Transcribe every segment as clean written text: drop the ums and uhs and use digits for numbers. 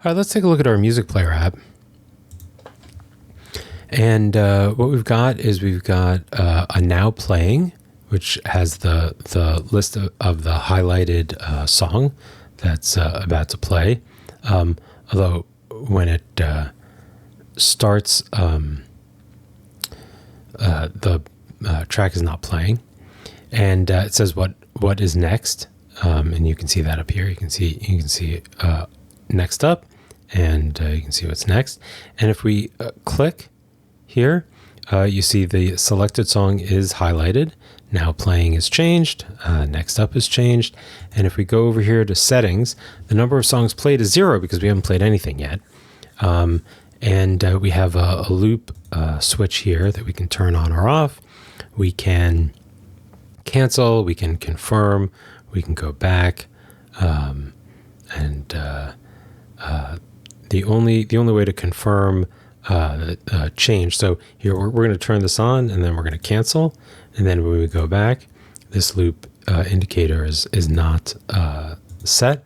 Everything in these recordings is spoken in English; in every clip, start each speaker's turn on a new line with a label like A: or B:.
A: All right, let's take a look at our music player app. And what we've got is we've got a now playing, which has the list of the highlighted song that's about to play. Although when it starts, the track is not playing. And it says what is next. And you can see that up here. You can see next up, and you can see what's next. And if we click here, you see the selected song is highlighted. Now playing is changed. Next up is changed. And if we go over here to settings, the number of songs played is 0 because we haven't played anything yet. And we have a loop switch here that we can turn on or off. We can cancel. We can confirm. We can go back. The only way to confirm change. So here we're going to turn this on, and then we're going to cancel, and then when we go back, this loop indicator is not set,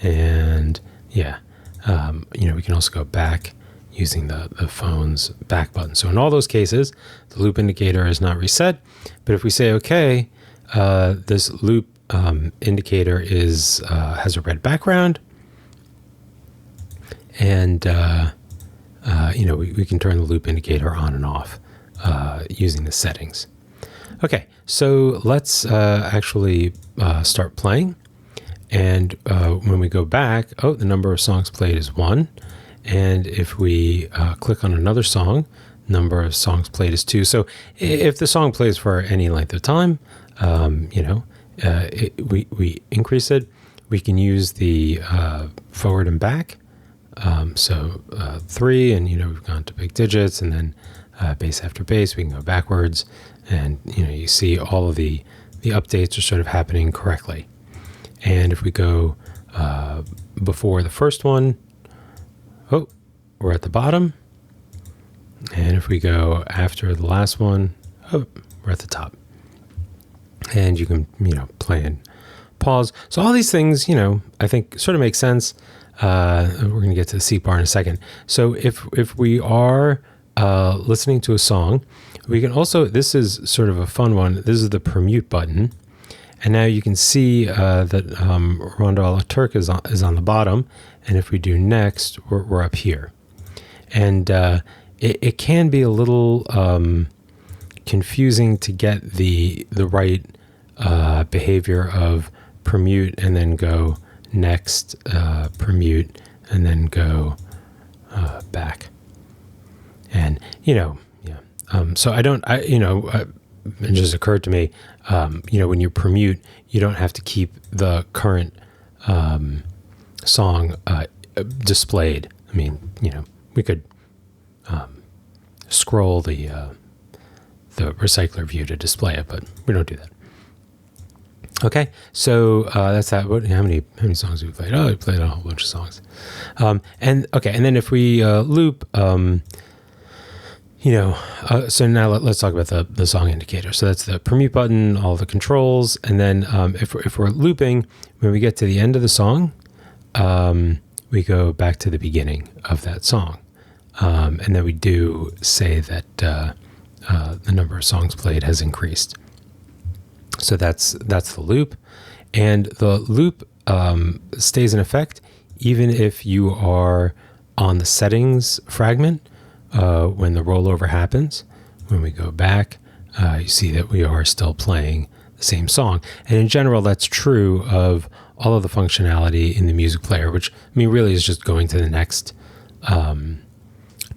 A: and we can also go back using the phone's back button. So in all those cases, the loop indicator is not reset. But if we say okay, this loop indicator has a red background, and we can turn the loop indicator on and off using the settings. Okay, so let's actually start playing. And when we go back, the number of songs played is 1. And if we click on another song, number of songs played is 2. So if the song plays for any length of time, we increase it. We can use the forward and back. So 3, and we've gone to big digits, and then bass after bass, we can go backwards, and you see all of the updates are sort of happening correctly. And if we go before the first one, we're at the bottom. And if we go after the last one, we're at the top. And you can play and pause. So all these things I think sort of make sense. We're going to get to the seat bar in a second. So if we are listening to a song, we can also, this is sort of a fun one. This is the Permute button. And now you can see that Rondo a la Turk is on the bottom. And if we do next, we're up here. And it can be a little confusing to get the right behavior of Permute and then go next, Permute, and then go back. And so it just occurred to me, when you Permute, you don't have to keep the current song displayed. I mean, we could scroll the recycler view to display it, but we don't do that. Okay, so that's that. How many songs have we played? We played a whole bunch of songs. And then if we loop, so now let's talk about the song indicator. So that's the Permute button, all the controls, and then if we're looping, when we get to the end of the song, we go back to the beginning of that song, and then we do say that the number of songs played has increased. So that's the loop, and the loop stays in effect even if you are on the settings fragment when the rollover happens. When we go back, you see that we are still playing the same song. And in general, that's true of all of the functionality in the music player, which really is just going to the next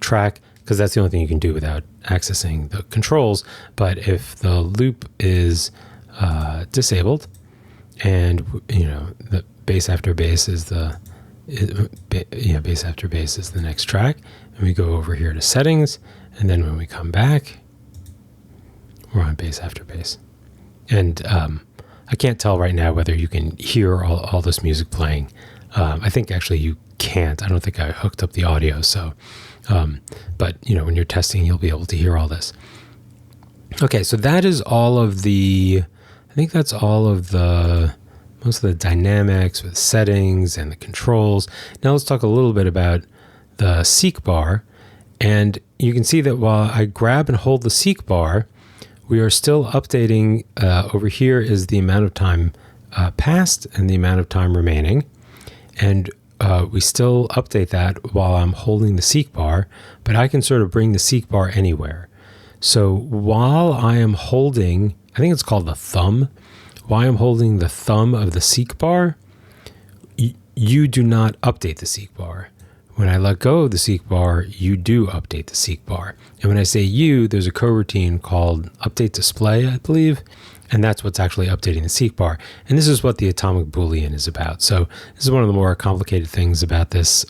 A: track, because that's the only thing you can do without accessing the controls. But if the loop is disabled, and the bass after bass is bass after bass is the next track, and we go over here to settings, and then when we come back, we're on bass after bass. And I can't tell right now whether you can hear all this music playing. I think actually you can't. I don't think I hooked up the audio, so but when you're testing, you'll be able to hear all this. Okay, so that is all of the, I think that's all of the most of the dynamics with settings and the controls. Now let's talk a little bit about the seek bar. And you can see that while I grab and hold the seek bar, we are still updating. Over here is the amount of time passed and the amount of time remaining. And we still update that while I'm holding the seek bar, but I can sort of bring the seek bar anywhere. So while I am holding, I think it's called the thumb, while I'm holding the thumb of the seek bar, you do not update the seek bar. When I let go of the seek bar, you do update the seek bar. And when I say you, there's a coroutine called update display, I believe, and that's what's actually updating the seek bar. And this is what the atomic Boolean is about. So this is one of the more complicated things about this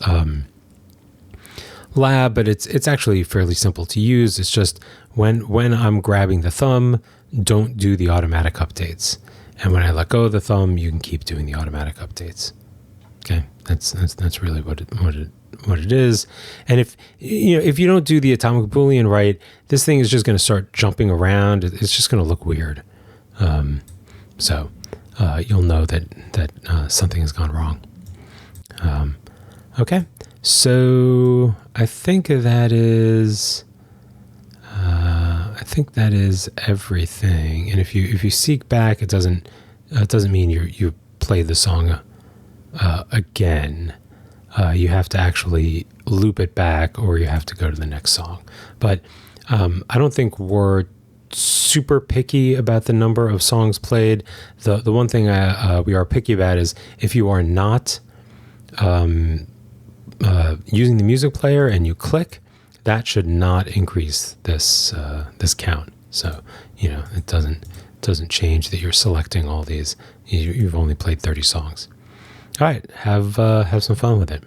A: lab, but it's actually fairly simple to use. It's just when I'm grabbing the thumb, don't do the automatic updates. And when I let go of the thumb, you can keep doing the automatic updates. Okay, that's really what it is. And if you don't do the atomic Boolean right, this thing is just going to start jumping around. It's just going to look weird. So you'll know that something has gone wrong. Okay, so I think that is everything. And if you seek back, it doesn't mean you play the song again. You have to actually loop it back, or you have to go to the next song. But I don't think we're super picky about the number of songs played. The one thing we are picky about is if you are not using the music player and you click, that should not increase this count. So it doesn't change that you're selecting all these. You've only played 30 songs. All right, have some fun with it.